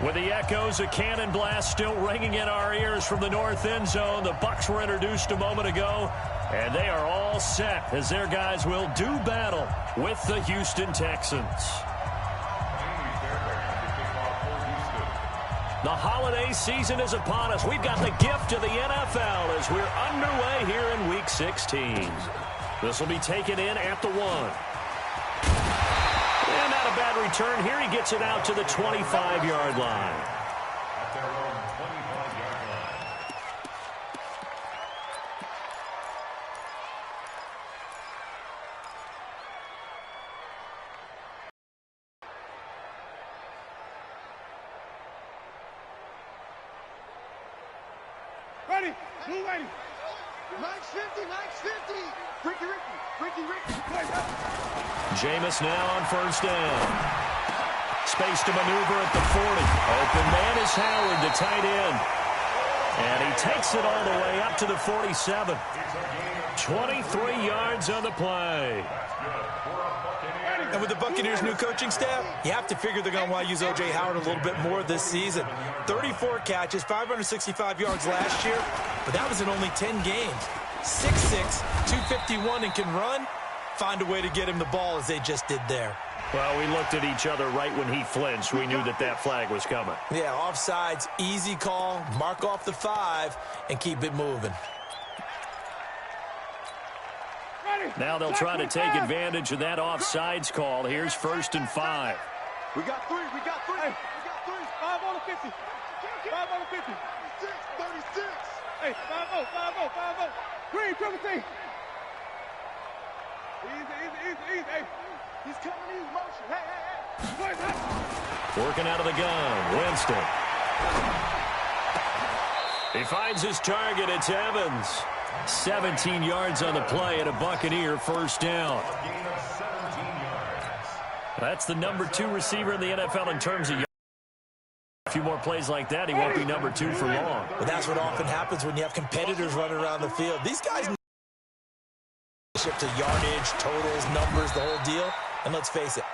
With the echoes of cannon blast still ringing in our ears from the north end zone, the Bucs were introduced a moment ago, and they are all set as their guys will do battle with the Houston Texans. The holiday season is upon us. We've got the gift of the NFL as we're underway here in Week 16. This will be taken in at the 1. And not a bad return here. He gets it out to the 25-yard line. At their own 25-yard line. Ready, blue ready. Max 50, Max 50. Ricky. Jameis now on first down. Space to maneuver at the 40. Open man is Howard, the tight end. And he takes it all the way up to the 47. 23 yards on the play. And with the Buccaneers' new coaching staff, you have to figure they're going to want to use O.J. Howard a little bit more this season. 34 catches, 565 yards last year, but that was in only 10 games. 6'6", 251, and can run. Find a way to get him the ball as they just did there. Well, we looked at each other right when he flinched. We knew that flag was coming. Yeah, offsides, easy call, mark off the 5, and keep it moving. Now they'll try to take advantage of that offsides call. Here's 1st and 5. We got three. Hey, we got three. 5 on the 50. 5 on the 50. 36. Hey, 5-0. Green, triple T. Easy. Hey, he's coming in motion. Hey. Working out of the gun, Winston. He finds his target. It's Evans. 17 yards on the play and a Buccaneer first down. That's the number 2 receiver in the NFL in terms of yards. A few more plays like that, he won't be number 2 for long. But that's what often happens when you have competitors running around the field. These guys shift to yardage, totals, numbers, the whole deal. And let's face it.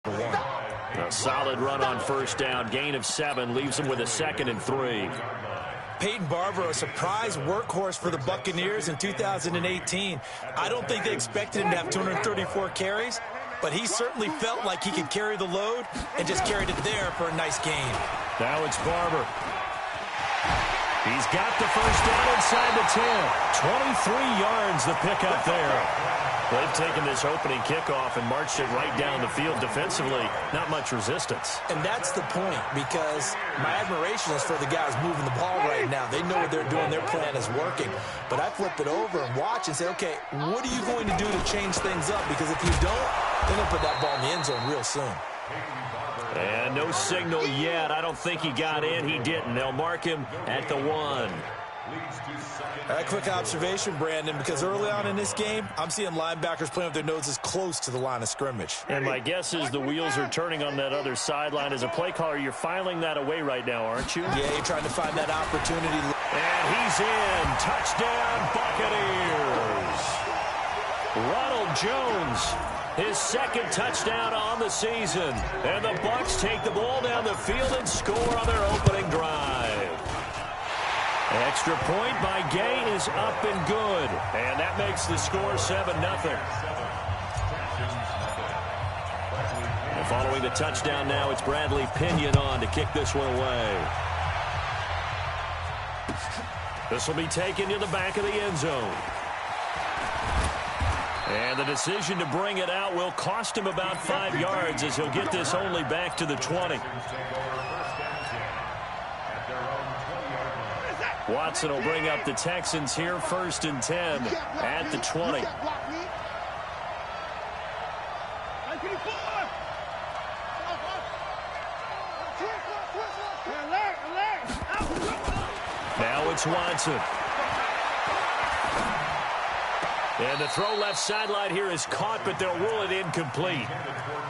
A solid run on first down. Gain of 7 leaves him with a 2nd and 3. Peyton Barber, a surprise workhorse for the Buccaneers in 2018. I don't think they expected him to have 234 carries, but he certainly felt like he could carry the load and just carried it there for a nice gain. Now it's Barber. He's got the first down inside the 10. 23 yards the pickup there. They've taken this opening kickoff and marched it right down the field defensively. Not much resistance. And that's the point, because my admiration is for the guys moving the ball right now. They know what they're doing. Their plan is working. But I flip it over and watch and say, okay, what are you going to do to change things up? Because if you don't, they're going to put that ball in the end zone real soon. And no signal yet. I don't think he got in. He didn't. They'll mark him at the 1. A quick observation, Brandon, because early on in this game, I'm seeing linebackers playing with their noses close to the line of scrimmage. And my guess is the wheels are turning on that other sideline. As a play caller, you're filing that away right now, aren't you? Yeah, you're trying to find that opportunity. And he's in. Touchdown, Buccaneers. Ronald Jones, his 2nd touchdown on the season. And the Bucs take the ball down the field and score on their opening drive. Extra point by Gay is up and good. And that makes the score 7-0. And following the touchdown now, it's Bradley Pinion on to kick this one away. This will be taken to the back of the end zone. And the decision to bring it out will cost him about 5 yards as he'll get this only back to the 20. Watson will bring up the Texans here, 1st and 10 at the 20. Now it's Watson. And the throw left sideline here is caught, but they'll rule it incomplete.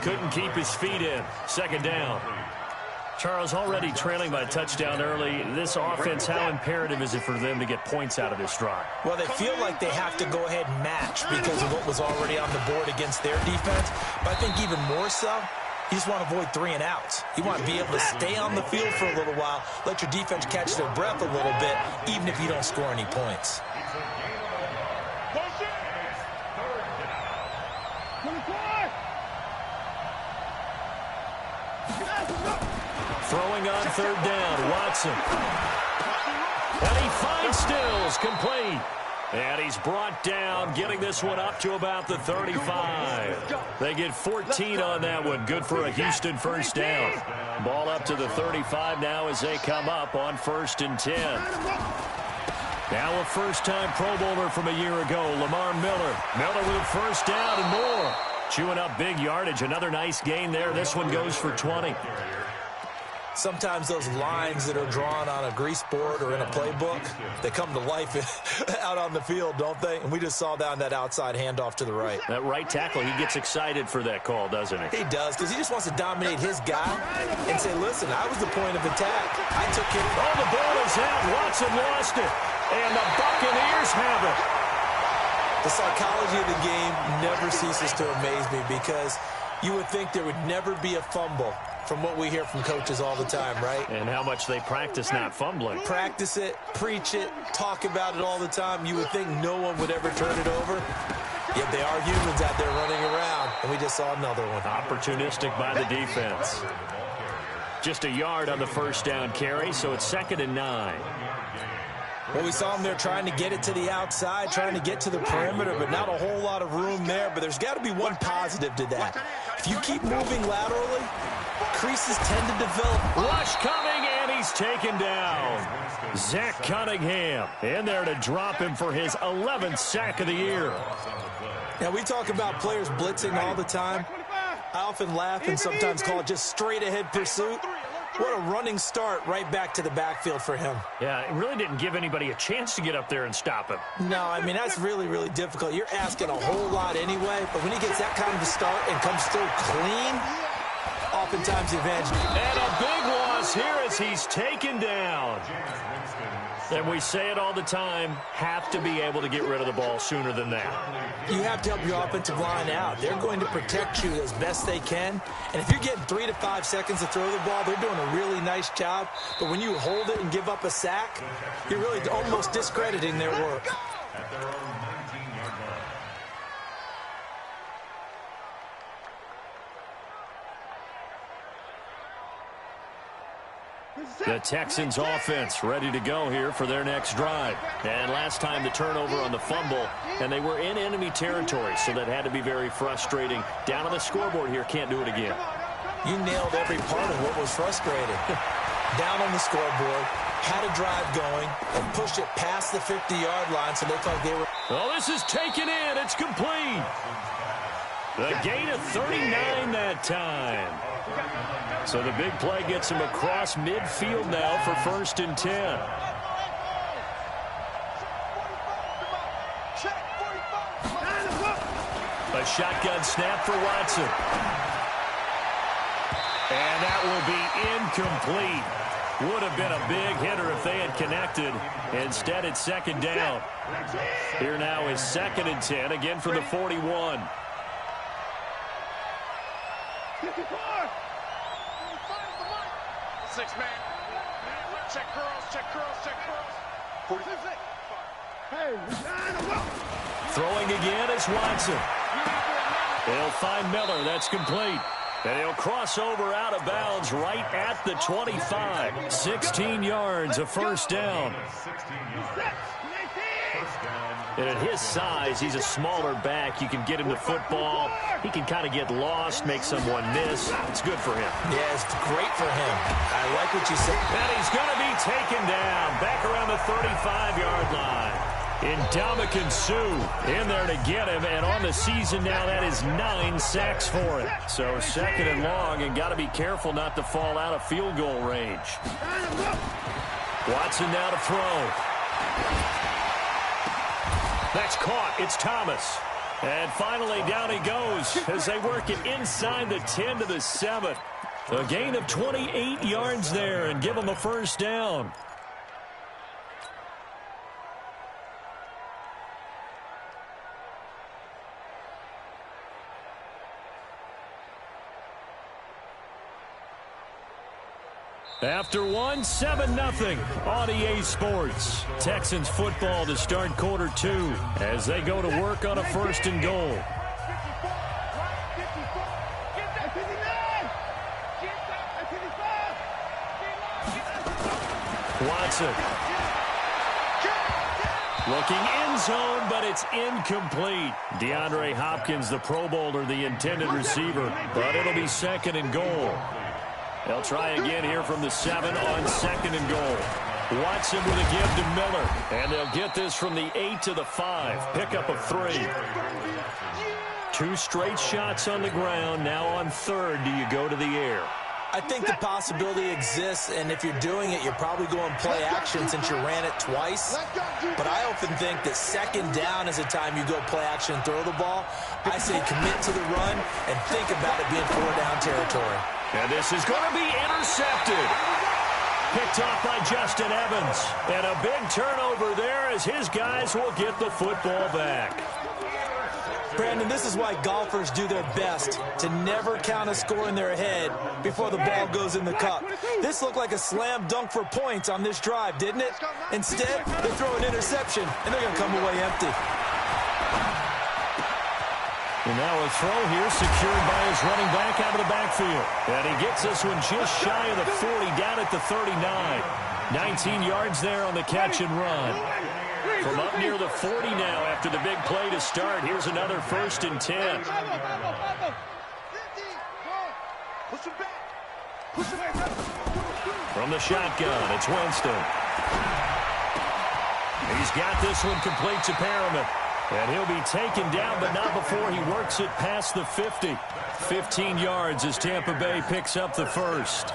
Couldn't keep his feet in. 2nd down. Charles, already trailing by a touchdown early. This offense, how imperative is it for them to get points out of this drive? Well, they feel like they have to go ahead and match because of what was already on the board against their defense. But I think even more so, You just want to avoid 3 and outs. You want to be able to stay on the field for a little while, let your defense catch their breath a little bit, even if you don't score any points. Throwing on 3rd down, Watson. And he finds Stills, complete. And he's brought down, getting this one up to about the 35. They get 14 on that one. Good for a Houston first down. Ball up to the 35 now as they come up on 1st and 10. Now a first-time Pro Bowler from a year ago, Lamar Miller. Miller with a first down and more. Chewing up big yardage. Another nice gain there. This one goes for 20. Sometimes those lines that are drawn on a grease board or in a playbook, they come to life out on the field, don't they? And we just saw down that outside handoff to the right. That right tackle, he gets excited for that call, doesn't he? He does, because he just wants to dominate his guy and say, listen, I was the point of attack. I took him. Oh, the ball is out. Watson lost it. And the Buccaneers have it. The psychology of the game never ceases to amaze me, because you would think there would never be a fumble from what we hear from coaches all the time, right? And how much they practice not fumbling. Practice it, preach it, talk about it all the time. You would think no one would ever turn it over. Yet they are humans out there running around, and we just saw another one. Opportunistic by the defense. Just a yard on the first down carry, so it's 2nd and 9. Well, we saw them there trying to get it to the outside, trying to get to the perimeter, but not a whole lot of room there. But there's got to be one positive to that. If you keep moving laterally, creases tend to develop. Rush coming, and he's taken down. Zach Cunningham in there to drop him for his 11th sack of the year. Now, we talk about players blitzing all the time. I often laugh and sometimes call it just straight-ahead pursuit. What a running start right back to the backfield for him. Yeah, it really didn't give anybody a chance to get up there and stop him. No, I mean, that's really, really difficult. You're asking a whole lot anyway, but when he gets that kind of a start and comes through clean, oftentimes the advantage. And a big loss here as he's taken down. And we say it all the time, have to be able to get rid of the ball sooner than that. You have to help your offensive line out. They're going to protect you as best they can. And if you're getting 3 to 5 seconds to throw the ball, they're doing a really nice job. But when you hold it and give up a sack, you're really almost discrediting their work. The Texans offense ready to go here for their next drive. And last time the turnover on the fumble, and they were in enemy territory, so that had to be very frustrating. Down on the scoreboard here, can't do it again. You nailed every part of what was frustrating. Down on the scoreboard, had a drive going, and pushed it past the 50-yard line, so they thought they were... Oh, this is taken in. It's complete. The gain of 39 that time. So the big play gets him across midfield now for 1st and 10. A shotgun snap for Watson. And that will be incomplete. Would have been a big hitter if they had connected. Instead, it's 2nd down. Here now is 2nd and 10, again from the 41. Six-man. Check curls, check curls, check curls. Hey, throwing again is Watson. They'll find Miller. That's complete. And he'll cross over out of bounds right at the 25. 16 yards, a first down. And at his size, he's a smaller back. You can get him the football. He can kind of get lost, make someone miss. It's good for him. Yeah, it's great for him. I like what you said. And he's going to be taken down back around the 35-yard line. Ndamukong Suh in there to get him. And on the season now, that is 9 sacks for him. So 2nd and long, and got to be careful not to fall out of field goal range. Watson now to throw. That's caught. It's Thomas. And finally, down he goes as they work it inside the 10 to the 7. A gain of 28 yards there and give them a first down. After one, 7-0 on EA Sports. Texans football to start quarter 2 as they go to work on a 1st and goal. Watson. Looking end zone, but it's incomplete. DeAndre Hopkins, the Pro Bowler, the intended receiver, but it'll be 2nd and goal. They'll try again here from the 7 on 2nd and goal. Watson with a give to Miller, and they'll get this from the 8 to the 5. Pickup of 3. 2 straight shots on the ground. Now on 3rd, do you go to the air? I think the possibility exists, and if you're doing it, you're probably going play action since you ran it twice. But I often think that 2nd down is the time you go play action and throw the ball. I say commit to the run and think about it being 4-down territory. And this is going to be intercepted. Picked off by Justin Evans. And a big turnover there as his guys will get the football back. Brandon, this is why golfers do their best to never count a score in their head before the ball goes in the cup. This looked like a slam dunk for points on this drive, didn't it? Instead, they throw an interception, and they're going to come away empty. And now a throw here secured by his running back out of the backfield. And he gets this one just shy of the 40, down at the 39. 19 yards there on the catch and run. From up near the 40 now after the big play to start. Here's another 1st and 10. From the shotgun, it's Winston. He's got this one complete to Perriman. And he'll be taken down, but not before he works it past the 50. 15 yards as Tampa Bay picks up the 1st.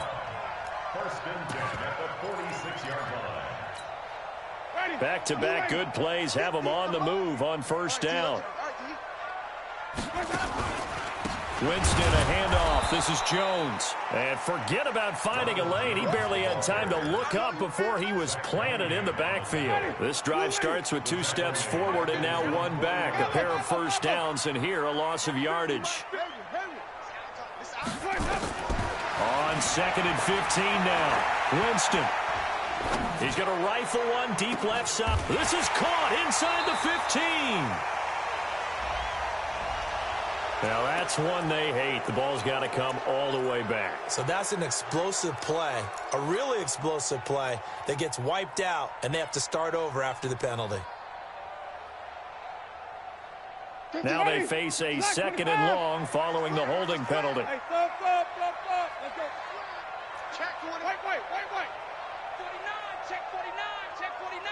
1st and 10 at the 46-yard line. Back-to-back good plays have them on the move on 1st down. Winston, a handoff. This is Jones. And forget about finding a lane. He barely had time to look up before he was planted in the backfield. This drive starts with 2 steps forward and now 1 back. A pair of 1st downs, and here a loss of yardage. On 2nd and 15 now. Winston. He's going to rifle one deep left side. This is caught inside the 15. Now that's one they hate. The ball's got to come all the way back. So that's an explosive play, a really explosive play that gets wiped out, and they have to start over after the penalty. Now they face a 2nd and long following the holding penalty. Hey, stop. Let's go. Check 49. Wait. 49. Check 49. Check 49.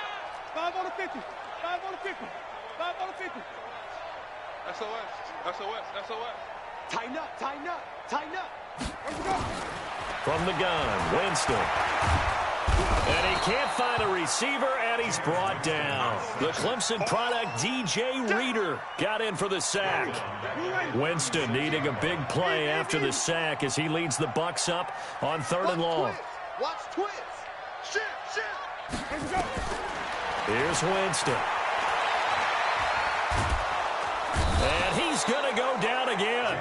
5 on the 50. 5 on the 50. 5 on the 50. SOS. Tighten up. Where's it go? From the gun, Winston. And he can't find a receiver, and he's brought down. The Clemson product, DJ Reader, got in for the sack. Winston needing a big play after the sack as he leads the Bucs up on 3rd and long. Watch twist. Shit. Where's it go? Here's Winston. And he's going to go down again.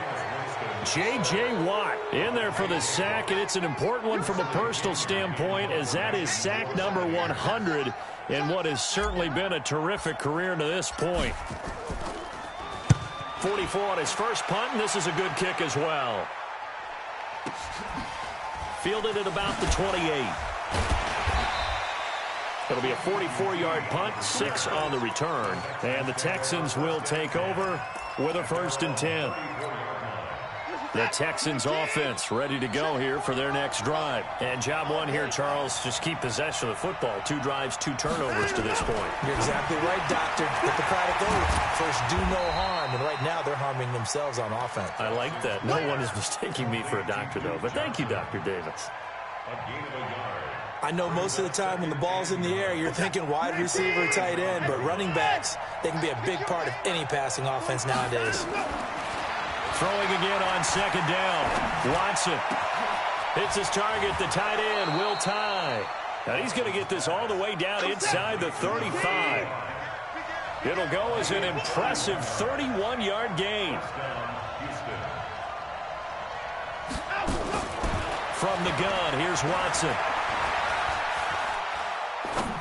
J.J. Watt in there for the sack, and it's an important one from a personal standpoint as that is sack number 100 in what has certainly been a terrific career to this point. 44 on his first punt, and this is a good kick as well. Fielded at about the 28. It'll be a 44-yard punt, 6 on the return. And the Texans will take over with a 1st and 10. The Texans offense ready to go here for their next drive. And job one here, Charles, just keep possession of the football. 2 drives, 2 turnovers to this point. You're exactly right, Doctor. Hippocratic oath. First, do no harm. And right now, they're harming themselves on offense. I like that. No one is mistaking me for a doctor, though. But thank you, Dr. Davis. A gain of a yard. I know most of the time when the ball's in the air, you're thinking wide receiver, tight end, but running backs, they can be a big part of any passing offense nowadays. Throwing again on 2nd down. Watson hits his target, the tight end, Will Tye. Now he's going to get this all the way down inside the 35. It'll go as an impressive 31-yard gain. from the gun. Here's Watson.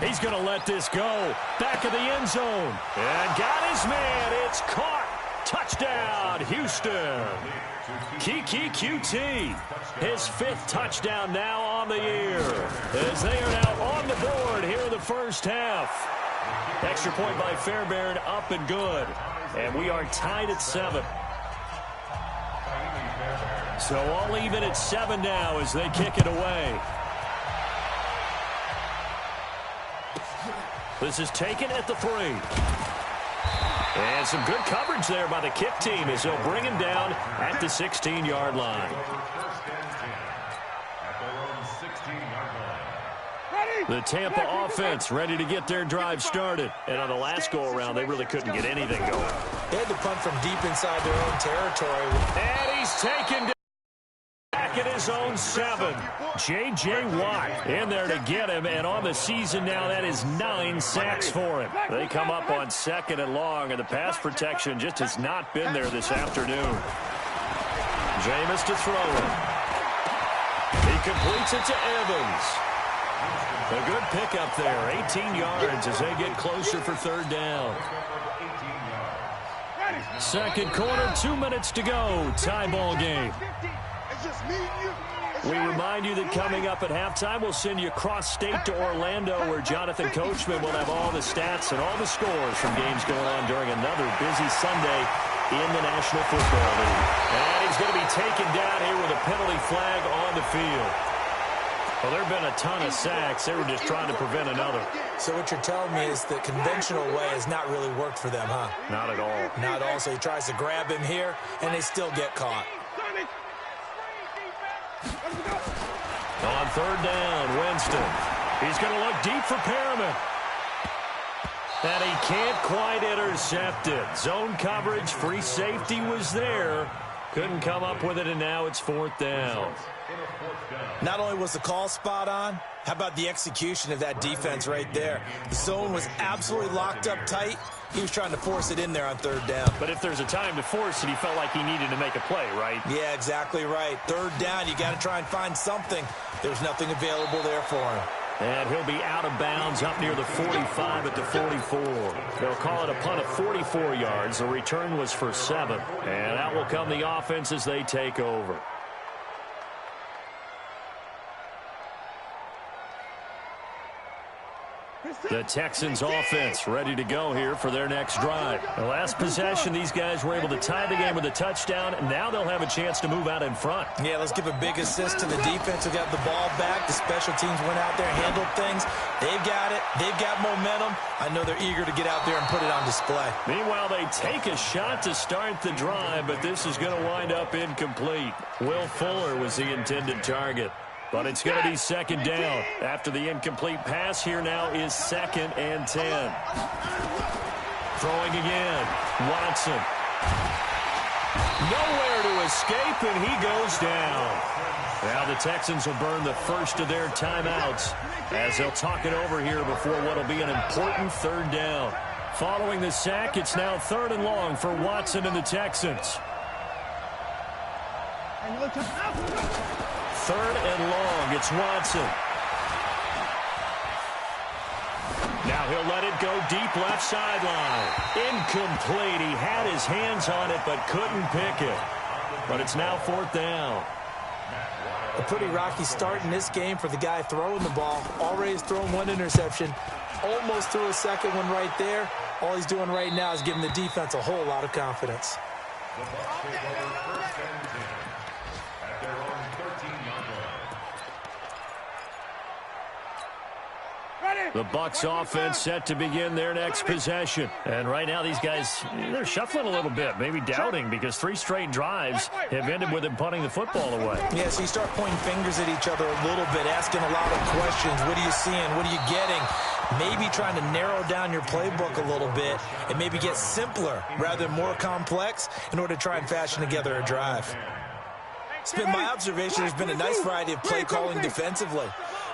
He's going to let this go. Back of the end zone. And got his man. It's caught. Touchdown, Houston. Kiki QT. His 5th touchdown now on the year. As they are now on the board here in the first half. Extra point by Fairbairn, up and good. And we are tied at 7. So all even at 7 now as they kick it away. This is taken at the 3. And some good coverage there by the kick team as they'll bring him down at the 16-yard line. The Tampa offense ready to get their drive started. And on the last go-around, they really couldn't get anything going. They had to punt from deep inside their own territory. And he's taken down. Back at his own 7. J.J. Watt in there to get him, and on the season now, that is 9 sacks for him. They come up on 2nd and long, and the pass protection just has not been there this afternoon. Jameis to throw it. He completes it to Evans. A good pickup there, 18 yards as they get closer for 3rd down. Second quarter, 2 minutes to go. Tie ball game. We remind you that coming up at halftime, we'll send you cross-state to Orlando, where Jonathan Coachman will have all the stats and all the scores from games going on during another busy Sunday in the National Football League. And he's going to be taken down here with a penalty flag on the field. Well, there have been a ton of sacks. They were just trying to prevent another. So what you're telling me is the conventional way has not really worked for them, huh? Not at all. Not at all. So he tries to grab him here, and they still get caught. On 3rd down, Winston. He's going to look deep for Perriman. And he can't quite intercept it. Zone coverage, free safety was there. Couldn't come up with it, and now it's 4th down. Not only was the call spot on, how about the execution of that defense right there? The zone was absolutely locked up tight. He was trying to force it in there on 3rd down. But if there's a time to force it, he felt like he needed to make a play, right? Yeah, exactly right. 3rd down, you got to try and find something. There's nothing available there for him. And he'll be out of bounds up near the 45 at the 44. They'll call it a punt of 44 yards. The return was for 7. And out will come the offense as they take over. The Texans offense ready to go here for their next drive. The last possession, these guys were able to tie the game with a touchdown. Now they'll have a chance to move out in front. Yeah, let's give a big assist to the defense who got the ball back. The special teams went out there, handled things. They've got it. They've got momentum. I know they're eager to get out there and put it on display. Meanwhile, they take a shot to start the drive, but this is going to wind up incomplete. Will Fuller was the intended target. But it's going to be 2nd down. After the incomplete pass, here now is 2nd and 10. Throwing again. Watson. Nowhere to escape, and he goes down. Now the Texans will burn the first of their timeouts as they'll talk it over here before what will be an important 3rd down. Following the sack, it's now 3rd and long for Watson and the Texans. 3rd and long, it's Watson. Now he'll let it go deep left sideline. Incomplete. He had his hands on it but couldn't pick it. But it's now 4th down. A pretty rocky start in this game for the guy throwing the ball. Already has thrown 1 interception. Almost threw a 2nd one right there. All he's doing right now is giving the defense a whole lot of confidence. The Bucs take over 1st and 10 at their own 13-yard line. The Bucs offense set to begin their next possession. And right now these guys, they're shuffling a little bit, maybe doubting, because 3 straight drives have ended with them punting the football away. Yeah, so you start pointing fingers at each other a little bit, asking a lot of questions. What are you seeing? What are you getting? Maybe trying to narrow down your playbook a little bit and maybe get simpler rather than more complex in order to try and fashion together a drive. It's been my observation there's been a nice variety of play calling defensively.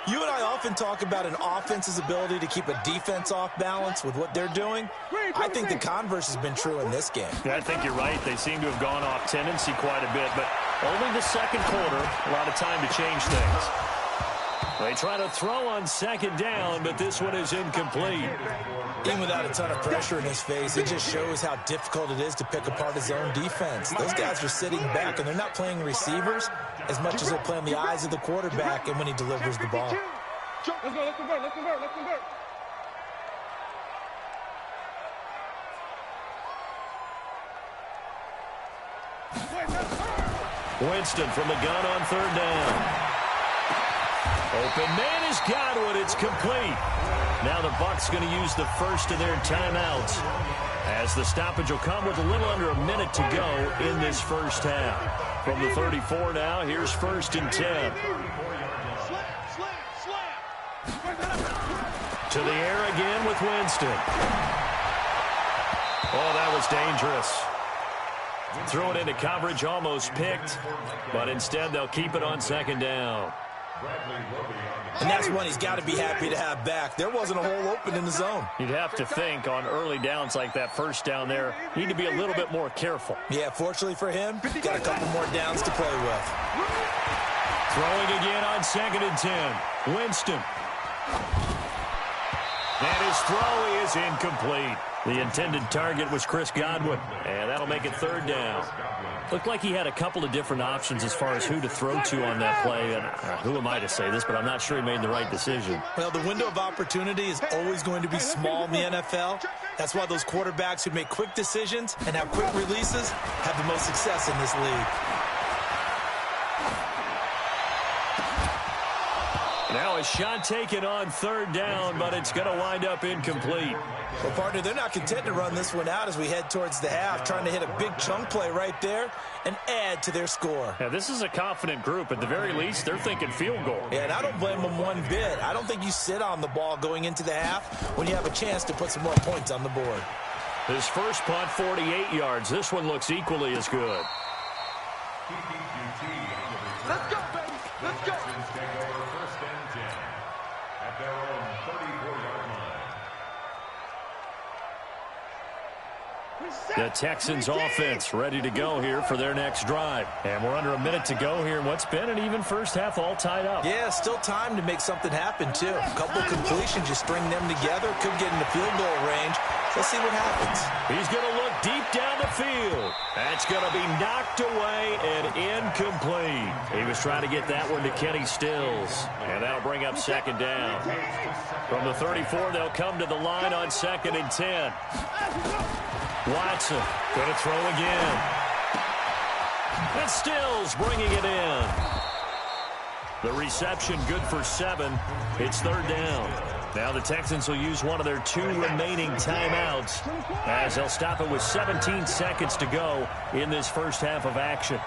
You and I often talk about an offense's ability to keep a defense off balance with what they're doing. I think the converse has been true in this game. Yeah, I think you're right. They seem to have gone off tendency quite a bit, but Only the second quarter. A lot of time to change things. They try to throw on second down, but this one is incomplete. Even without a ton of pressure in his face, it just shows how difficult it is to pick apart his own defense. Those guys are sitting back, and they're not playing receivers as much as they're playing the eyes of the quarterback and when he delivers the ball. Let's go, let's convert, let's convert, let's convert. Winston from the gun on third down. Open man is Godwin. It's complete. Now the Bucs going to use the first of their timeouts, as the stoppage will come with a little under a minute to go in this first half. From the 34 now, here's 1st and 10. To the air again with Winston. Oh, that was dangerous. Throw it into coverage, almost picked, but instead they'll keep it on second down. And that's one he's got to be happy to have back. There wasn't a hole open in the zone. You'd have to think on early downs like that first down there, need to be a little bit more careful. Yeah, fortunately for him, got a couple more downs to play with. Throwing again on 2nd and 10. Winston. And his throw is incomplete. The intended target was Chris Godwin, and that'll make it 3rd down. Looked like he had a couple of different options as far as who to throw to on that play. And who am I to say this, but I'm not sure he made the right decision. Well, the window of opportunity is always going to be small in the NFL. That's why those quarterbacks who make quick decisions and have quick releases have the most success in this league. Now a shot taken on 3rd down, but it's going to wind up incomplete. Well, partner, they're not content to run this one out as we head towards the half, trying to hit a big chunk play right there and add to their score. Yeah, this is a confident group. At the very least, they're thinking field goal. Yeah, and I don't blame them one bit. I don't think you sit on the ball going into the half when you have a chance to put some more points on the board. His first punt, 48 yards. This one looks equally as good. Let's go, baby. Let's go. At their own 34-yard line. The Texans offense ready to go here for their next drive. And we're under a minute to go here in what's been an even first half, all tied up. Yeah, still time to make something happen, too. A couple completions, you string them together, could get into field goal range. Let's see what happens. He's going to look deep down the field. That's going to be knocked away and incomplete. He was trying to get that one to Kenny Stills, and that'll bring up 2nd down. From the 34, they'll come to the line on 2nd and 10. Watson going to throw again. And Stills bringing it in. The reception good for 7. It's 3rd down. Now the Texans will use one of their 2 remaining timeouts as they'll stop it with 17 seconds to go in this first half of action.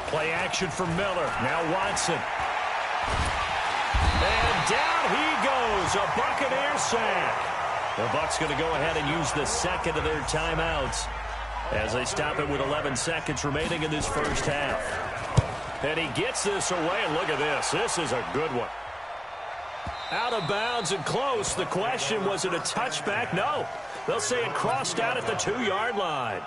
Play action for Miller. Now Watson. And down he goes. A Buccaneer sack. The Bucs going to go ahead and use the 2nd of their timeouts as they stop it with 11 seconds remaining in this first half. And he gets this away, and look at this. This is a good one. Out of bounds and close. The question, was it a touchback? No. They'll say it crossed out at the 2-yard line.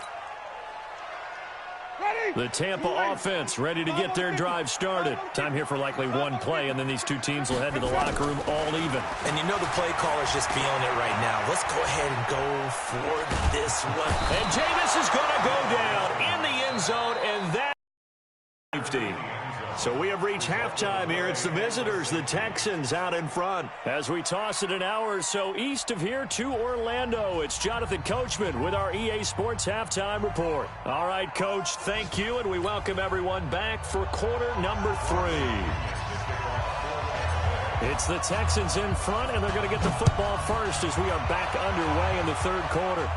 The Tampa offense ready to get their drive started. Time here for likely one play, and then these 2 teams will head to the locker room all even. And you know the play caller's just feeling it right now. Let's go ahead and go for this one. And Jameis is going to go down in the end zone, and that's safety. So we have reached halftime here. It's the visitors, the Texans, out in front. As we toss it an hour or so east of here to Orlando, it's Jonathan Coachman with our EA Sports Halftime Report. All right, Coach, thank you, and we welcome everyone back for quarter number 3. It's the Texans in front, and they're going to get the football first as we are back underway in the 3rd quarter.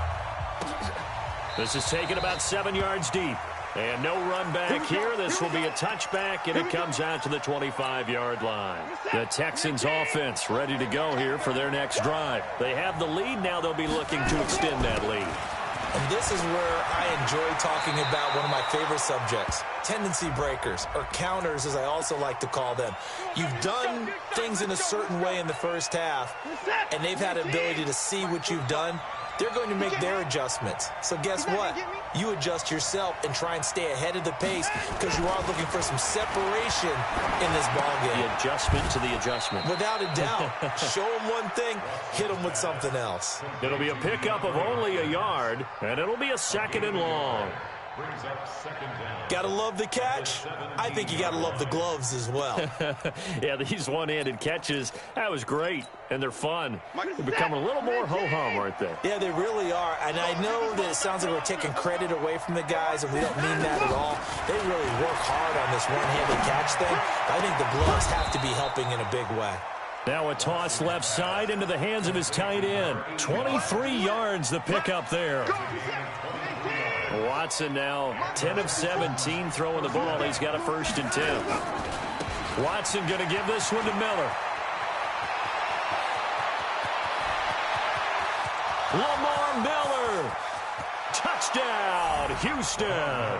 This is taken about 7 yards deep. And no run back here. This will be a touchback, and it comes out to the 25-yard line. The Texans offense ready to go here for their next drive. They have the lead. Now they'll be looking to extend that lead. And this is where I enjoy talking about one of my favorite subjects, tendency breakers, or counters as I also like to call them. You've done things in a certain way in the first half, and they've had the ability to see what you've done. They're going to make their adjustments. So guess what? You adjust yourself and try and stay ahead of the pace because you are looking for some separation in this ballgame. The adjustment to the adjustment. Without a doubt. Show them one thing, hit them with something else. It'll be a pickup of only a yard, and it'll be a 2nd and long. Brings up 2nd down. Gotta love the catch. I think you gotta love the gloves as well. Yeah, these one-handed catches, that was great, and they're fun. They're becoming a little more ho-hum, aren't they? Yeah, they really are. And I know that it sounds like we're taking credit away from the guys, and we don't mean that at all. They really work hard on this one-handed catch thing. I think the gloves have to be helping in a big way. Now a toss left side into the hands of his tight end. 23 yards the pickup there. Watson now 10 of 17 throwing the ball. He's got a 1st and 10. Watson going to give this one to Miller. Lamar Miller. Touchdown, Houston.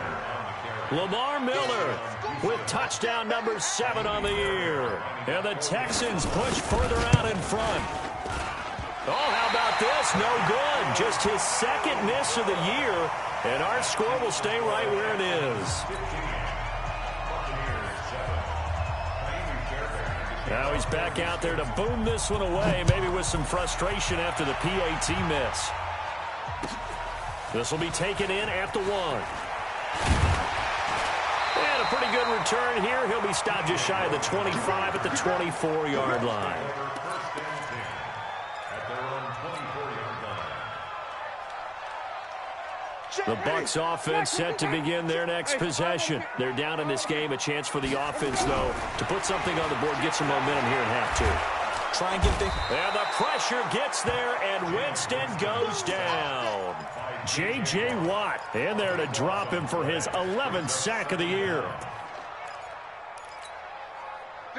Lamar Miller with touchdown number 7 on the year. And the Texans push further out in front. Oh, how about this? No good. Just his 2nd miss of the year. And our score will stay right where it is. Now he's back out there to boom this one away, maybe with some frustration after the PAT miss. This will be taken in at the 1. And a pretty good return here. He'll be stopped just shy of the 25 at the 24-yard line. The Bucs offense set to begin their next possession. They're down in this game. A chance for the offense, though, to put something on the board, get some momentum here in half 2. Try and get the... And the pressure gets there, and Winston goes down. J.J. Watt in there to drop him for his 11th sack of the year.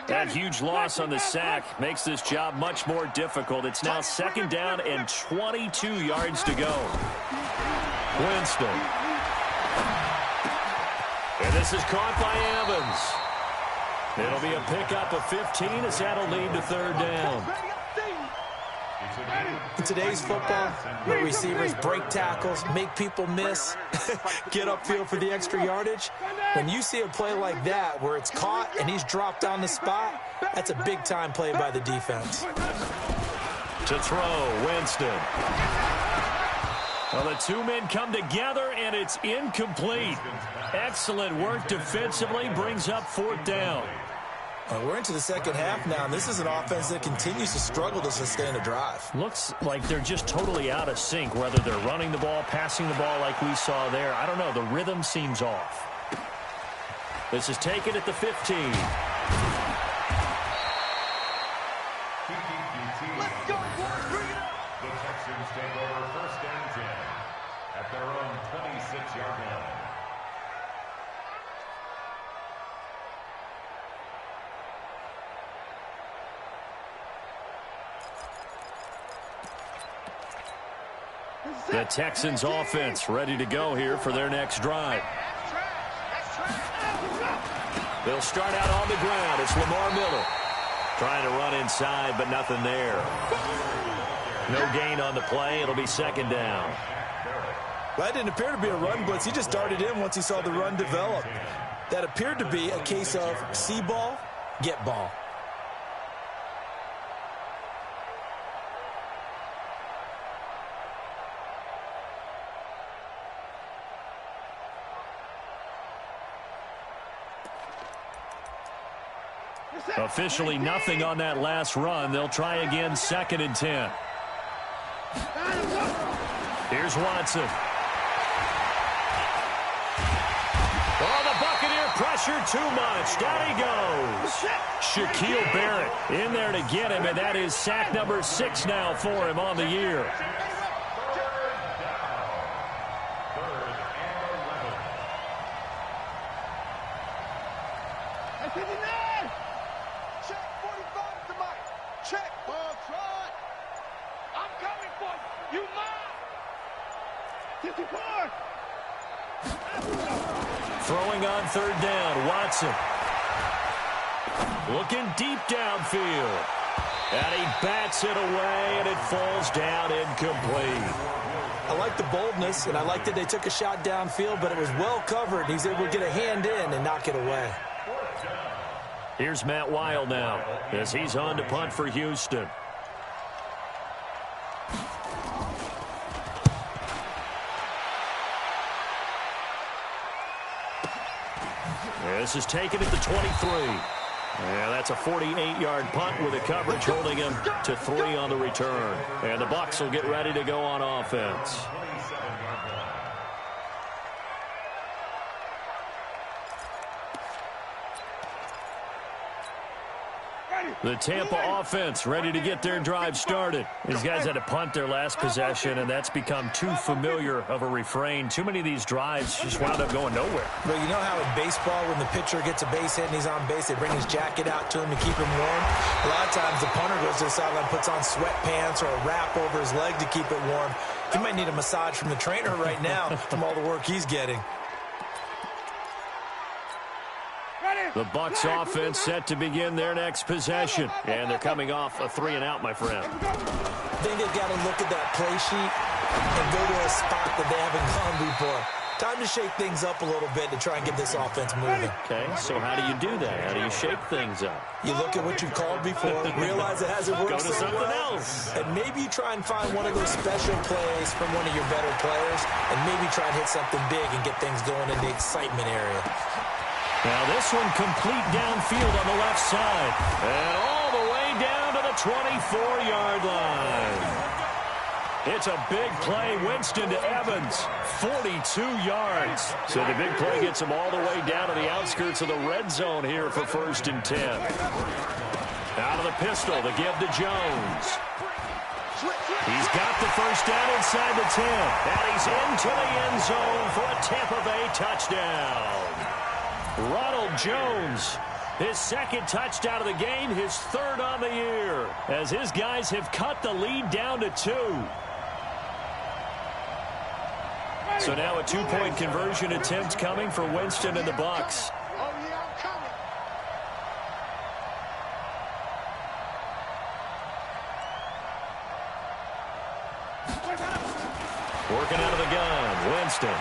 That huge loss on the sack makes this job much more difficult. It's now 2nd down and 22 yards to go. Winston. And this is caught by Evans. It'll be a pickup of 15 as that'll lead to 3rd down. In today's football, where receivers break tackles, make people miss, get upfield for the extra yardage, when you see a play like that where it's caught and he's dropped on the spot, that's a big-time play by the defense. To throw, Winston. Well, the 2 men come together, and it's incomplete. Excellent work defensively, brings up 4th down. We're into the 2nd half now, and this is an offense that continues to struggle to sustain a drive. Looks like they're just totally out of sync, whether they're running the ball, passing the ball like we saw there. I don't know. The rhythm seems off. This is taken at the 15. The Texans take over 1st and 10 at their own 26-yard line. The Texans offense ready to go here for their next drive. They'll start out on the ground. It's Lamar Miller trying to run inside, but nothing there. No gain on the play. It'll be 2nd down. Well, that didn't appear to be a run blitz. He just darted in once he saw the run develop. That appeared to be a case of see ball, get ball. Officially nothing on that last run. They'll try again 2nd and 10. Here's Watson. Oh, the Buccaneer pressure too much. Down he goes. Shaquille Barrett in there to get him, and that is sack number 6 now for him on the year. Throwing on third down, Watson. Looking deep downfield. And he bats it away, and it falls down incomplete. I like the boldness, and I like that they took a shot downfield, but it was well covered. He's able to get a hand in and knock it away. Here's Matt Weil now as he's on to punt for Houston. This is taken at the 23. Yeah, that's a 48-yard punt with a coverage holding him to 3 on the return. And the Bucs will get ready to go on offense. The Tampa offense ready to get their drive started. These guys had to punt their last possession, and that's become too familiar of a refrain. Too many of these drives just wound up going nowhere. But you know how in baseball, when the pitcher gets a base hit and he's on base, they bring his jacket out to him to keep him warm? A lot of times the punter goes to the sideline, puts on sweatpants or a wrap over his leg to keep it warm. He might need a massage from the trainer right now from all the work he's getting. The Bucs offense set to begin their next possession. And they're coming off a 3-and-out, my friend. I think they've got to look at that play sheet and go to a spot that they haven't gone before. Time to shake things up a little bit to try and get this offense moving. Okay, so how do you do that? How do you shake things up? You look at what you've called before, realize it hasn't worked Go to so something well, else. and maybe you try and find one of those special plays from one of your better players, and maybe try and hit something big and get things going in the excitement area. Now this one complete downfield on the left side. And all the way down to the 24-yard line. It's a big play. Winston to Evans. 42 yards. So the big play gets him all the way down to the outskirts of the red zone here for 1st and 10. Out of the pistol, the give to Jones. He's got the first down inside the 10. And he's into the end zone for a Tampa Bay touchdown. Ronald Jones, his 2nd touchdown of the game, his 3rd on the year, as his guys have cut the lead down to 2. So now a 2-point conversion attempt coming for Winston and the Bucs. Working out of the gun, Winston.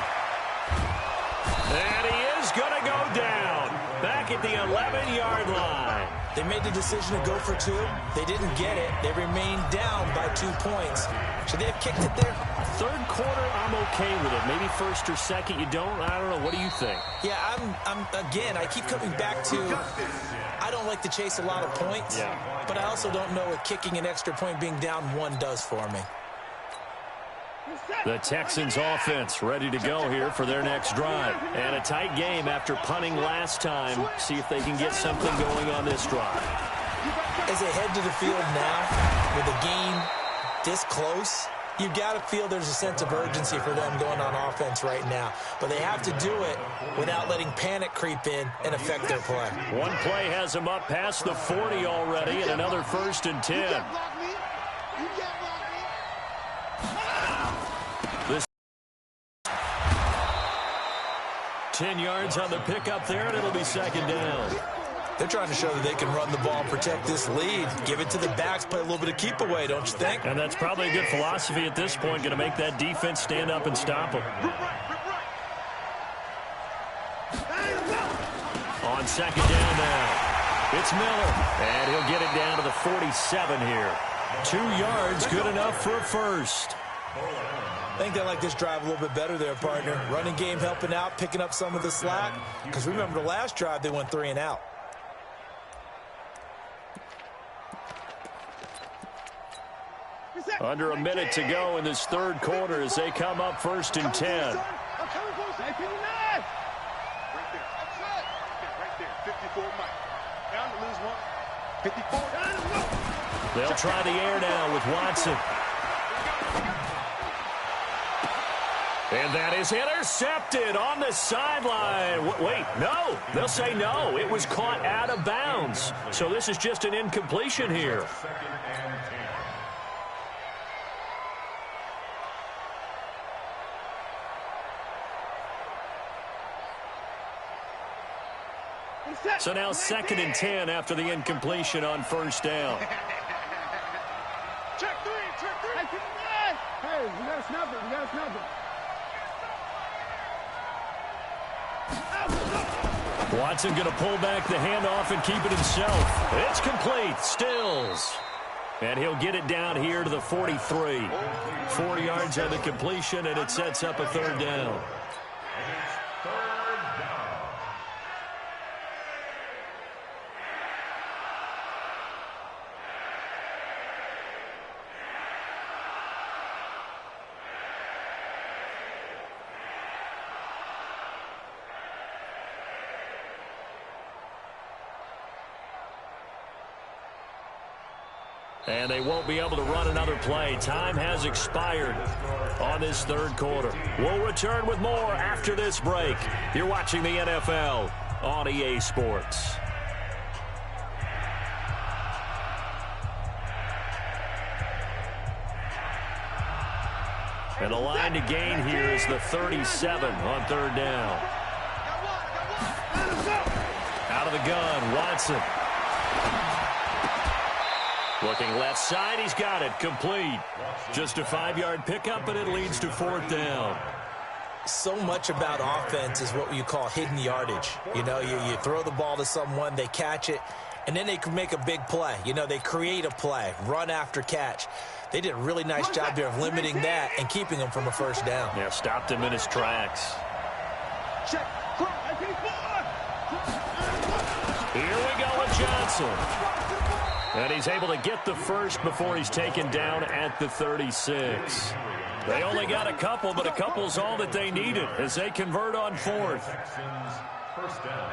And he is going to go down. Back at the 11-yard line. They made the decision to go for 2. They didn't get it. They remained down by 2 points. Should they have kicked it there? 3rd quarter, I'm okay with it. Maybe 1st or 2nd, you don't? I don't know. What do you think? Yeah, again, I keep coming back to, I don't like to chase a lot of points, but I also don't know what kicking an extra point being down 1 does for me. The Texans offense ready to go here for their next drive. And a tight game after punting last time. See if they can get something going on this drive. As they head to the field now, with the game this close, you've got to feel there's a sense of urgency for them going on offense right now. But they have to do it without letting panic creep in and affect their play. One play has them up past the 40 already, and another 1st and 10. 10 yards on the pickup there, and it'll be 2nd down. They're trying to show that they can run the ball, protect this lead, give it to the backs, play a little bit of keep away, don't you think? And that's probably a good philosophy at this point, going to make that defense stand up and stop them. On 2nd down now, it's Miller, and he'll get it down to the 47 here. 2 yards, good enough for a 1st. I think they like this drive a little bit better there, partner. Running game helping out, picking up some of the slack. Because remember the last drive, they went 3 and out. Under a minute to go in this 3rd quarter as they come up 1st and 10. They'll try the air now with Watson. And that is intercepted on the sideline. Wait, no. They'll say no. It was caught out of bounds. So this is just an incompletion here. So now 2nd and 10 after the incompletion on first down. Check three. Hey, you got to snap it. Watson going to pull back the handoff and keep it himself. It's complete. Stills. And he'll get it down here to the 43. 4 yards on the completion, and it sets up a 3rd down. And they won't be able to run another play. Time has expired on this 3rd quarter. We'll return with more after this break. You're watching the NFL on EA Sports. And the line to gain here is the 37 on 3rd down. Out of the gun, Watson. Looking left side, he's got it, complete. Just a 5-yard pickup, and it leads to 4th down. So much about offense is what you call hidden yardage. You know, you throw the ball to someone, they catch it, and then they can make a big play. You know, they create a play, run after catch. They did a really nice job here of limiting that and keeping him from a 1st down. Yeah, stopped him in his tracks. Here we go with Johnson. And he's able to get the first before he's taken down at the 36. They only got a couple, but a couple's all that they needed as they convert on 4th. First down.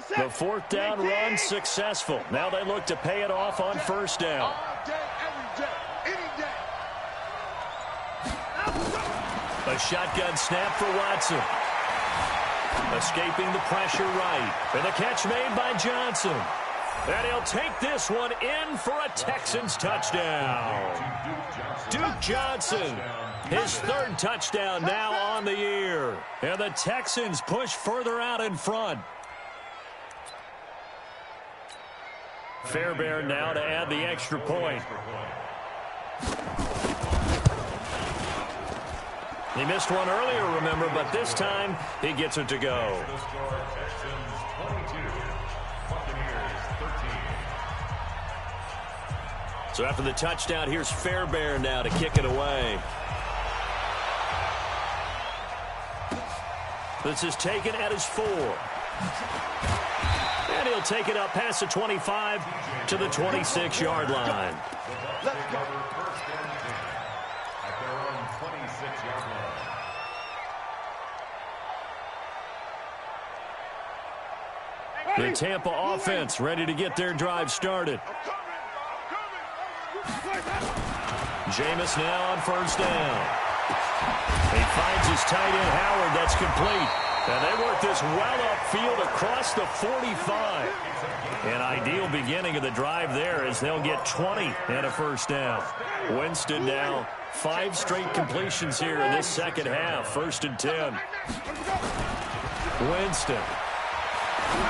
The 4th down run successful. Now they look to pay it off on 1st down. All day, every day, any day. A shotgun snap for Watson. Escaping the pressure right. And the catch made by Johnson. And he'll take this one in for a Texans touchdown. Duke Johnson, his 3rd touchdown now on the year. And the Texans push further out in front. Fairbairn now to add the extra point. He missed one earlier, remember, but this time he gets it to go. So after the touchdown, here's Fairbairn now to kick it away. This is taken at his 4. And he'll take it up past the 25 to the 26-yard line. The Tampa offense ready to get their drive started. Jameis now on 1st down. He finds his tight end Howard. That's complete. And they work this well upfield across the 45. An ideal beginning of the drive there as they'll get 20 and a 1st down. Winston now 5 straight completions here in this 2nd half. 1st and 10. Winston.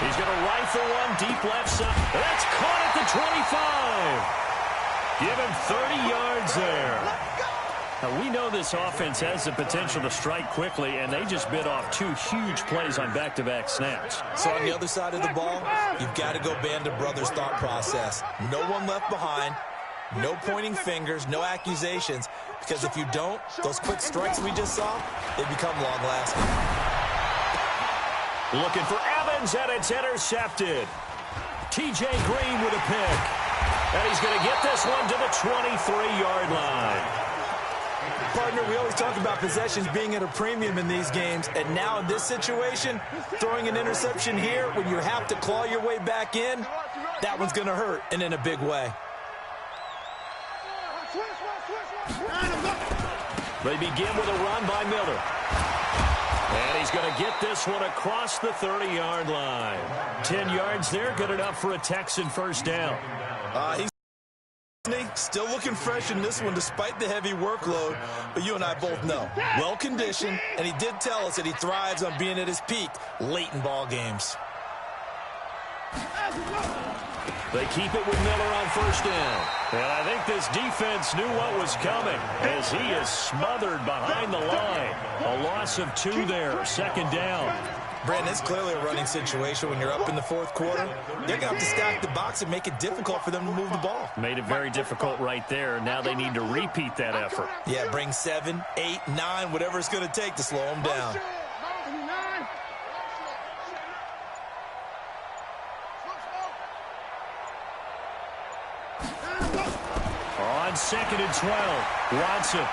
He's going to rifle one deep left side. That's caught at the 25. Give him 30 yards there. Now, we know this offense has the potential to strike quickly, and they just bit off 2 huge plays on back-to-back snaps. So on the other side of the ball, you've got to go Band of Brothers thought process. No one left behind, no pointing fingers, no accusations, because if you don't, those quick strikes we just saw, they become long-lasting. Looking for Evans, and it's intercepted. T.J. Green with a pick. And he's going to get this one to the 23-yard line. Partner, we always talk about possessions being at a premium in these games, and now in this situation, throwing an interception here when you have to claw your way back in, that one's going to hurt, and in a big way. They begin with a run by Miller. And he's going to get this one across the 30-yard line. 10 yards there, good enough for a Texan first down. He's still looking fresh in this one despite the heavy workload, but you and I both know, well-conditioned, and he did tell us that he thrives on being at his peak late in ball games. They keep it with Miller on first down. And I think this defense knew what was coming as he is smothered behind the line. A loss of 2 there, second down. Brandon, it's clearly a running situation when you're up in the fourth quarter. They're going to have to stack the box and make it difficult for them to move the ball. Made it very difficult right there. Now they need to repeat that effort. Yeah, bring 7, 8, 9, whatever it's going to take to slow them down. On 2nd and 12, Watson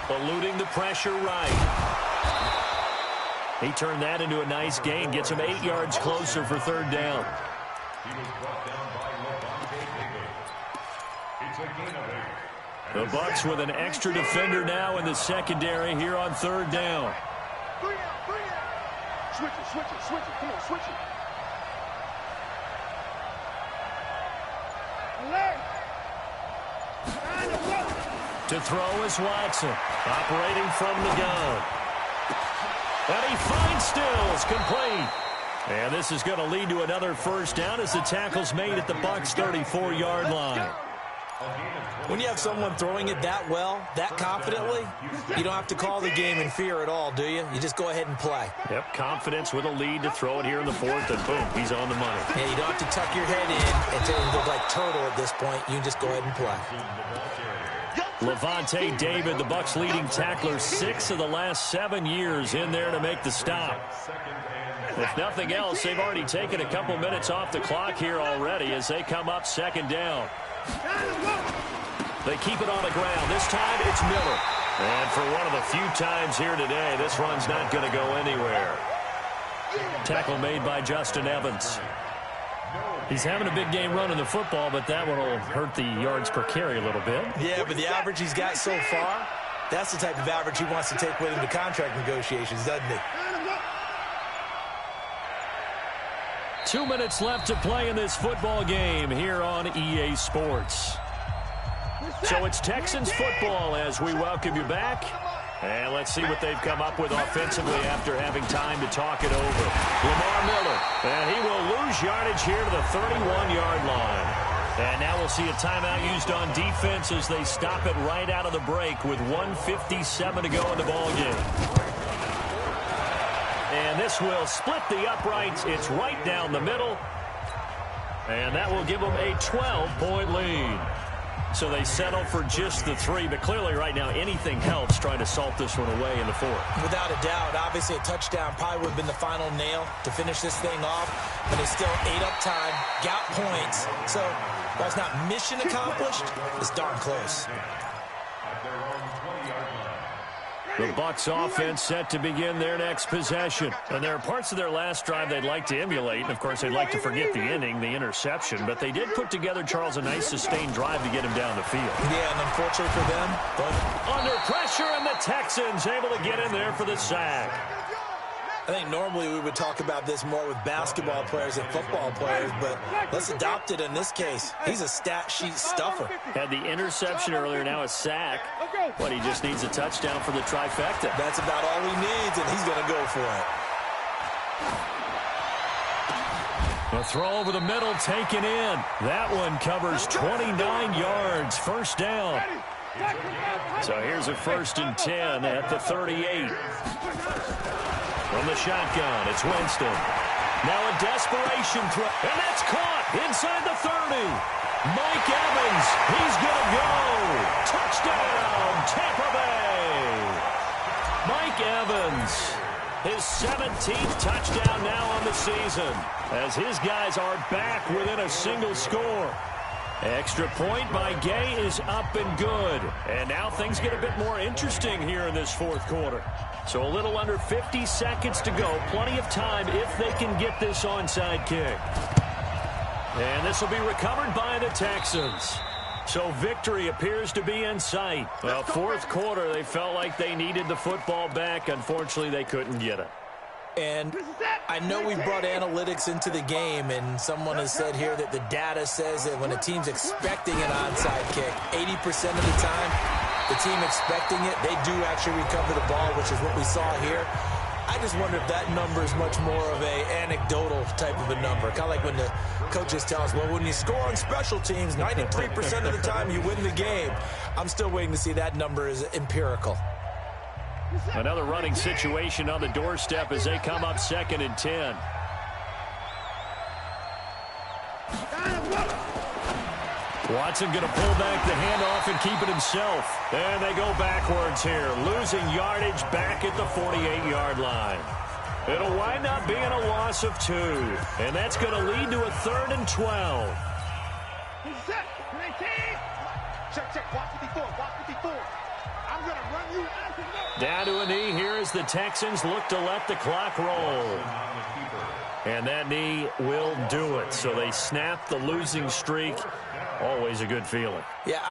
eluding the pressure right. He turned that into a nice gain, gets him 8 yards closer for third down. He was brought down by It's a gain of 8. The Bucs with an extra defender now in the secondary here on third down. Switch it, switch it, switch it. Come on, switch it. To throw is Watson, operating from the gun. And he finds Stills, complete. And this is going to lead to another first down as the tackle's made at the Bucs' 34-yard line. When you have someone throwing it that well, that confidently, you don't have to call the game in fear at all, do you? You just go ahead and play. Yep, confidence with a lead to throw it here in the fourth, and boom, he's on the money. Yeah, you don't have to tuck your head in and look like turtle at this point. You can just go ahead and play. Levante David, the Bucs' leading tackler, 6 of the last 7 years in there to make the stop. If nothing else, they've already taken a couple minutes off the clock here already as they come up second down. They keep it on the ground. This time it's Miller. And for one of the few times here today, this run's not going to go anywhere. Tackle made by Justin Evans. He's having a big game running the football, but that one will hurt the yards per carry a little bit. Yeah, but the average he's got so far, that's the type of average he wants to take with him to contract negotiations, doesn't he? 2 minutes left to play in this football game here on EA Sports. So it's Texans football as we welcome you back. And let's see what they've come up with offensively after having time to talk it over. Lamar Miller, and he will lose yardage here to the 31-yard line. And now we'll see a timeout used on defense as they stop it right out of the break with 1:57 to go in the ballgame. And this will split the uprights. It's right down the middle. And that will give them a 12-point lead. So they settle for just the 3, but clearly right now anything helps trying to salt this one away in the fourth. Without a doubt, obviously a touchdown probably would have been the final nail to finish this thing off, but they still ate up time, got points. So while it's not mission accomplished, it's darn close. The Bucs offense set to begin their next possession. And there are parts of their last drive they'd like to emulate. And, of course, they'd like to forget the inning, the interception. But they did put together, Charles, a nice sustained drive to get him down the field. Yeah, and unfortunately for them, but under pressure, and the Texans able to get in there for the sack. I think normally we would talk about this more with basketball players and football players, but let's adopt it in this case. He's a stat sheet stuffer. Had the interception earlier, now a sack. But he just needs a touchdown for the trifecta. That's about all he needs, and he's going to go for it. A throw over the middle taken in. That one covers 29 yards. First down. So here's a 1st and 10 at the 38. From the shotgun, it's Winston. Now a desperation throw, and that's caught inside the 30. Mike Evans, he's going to go. Touchdown, Tampa Bay. Mike Evans, his 17th touchdown now on the season, as his guys are back within a single score. Extra point by Gay is up and good. And now things get a bit more interesting here in this fourth quarter. So a little under 50 seconds to go. Plenty of time if they can get this onside kick. And this will be recovered by the Texans. So victory appears to be in sight. Well, fourth quarter, they felt like they needed the football back. Unfortunately, they couldn't get it. And I know we brought analytics into the game, and someone has said here that the data says that when a team's expecting an onside kick, 80% of the time, the team expecting it, they do actually recover the ball, which is what we saw here. I just wonder if that number is much more of a anecdotal type of a number. Kind of like when the coaches tell us, well, when you score on special teams, 93% of the time you win the game. I'm still waiting to see that number is empirical. Another running situation on the doorstep as they come up 2nd and 10. Watson going to pull back the handoff and keep it himself. And they go backwards here, losing yardage back at the 48-yard line. It'll wind up being a loss of 2. And that's going to lead to a 3rd and 12. Check, watch 54, watch 54. I'm going to run you out the door. Down to a knee here as the Texans look to let the clock roll. And that knee will do it. So they snap the losing streak. Always a good feeling. Yeah,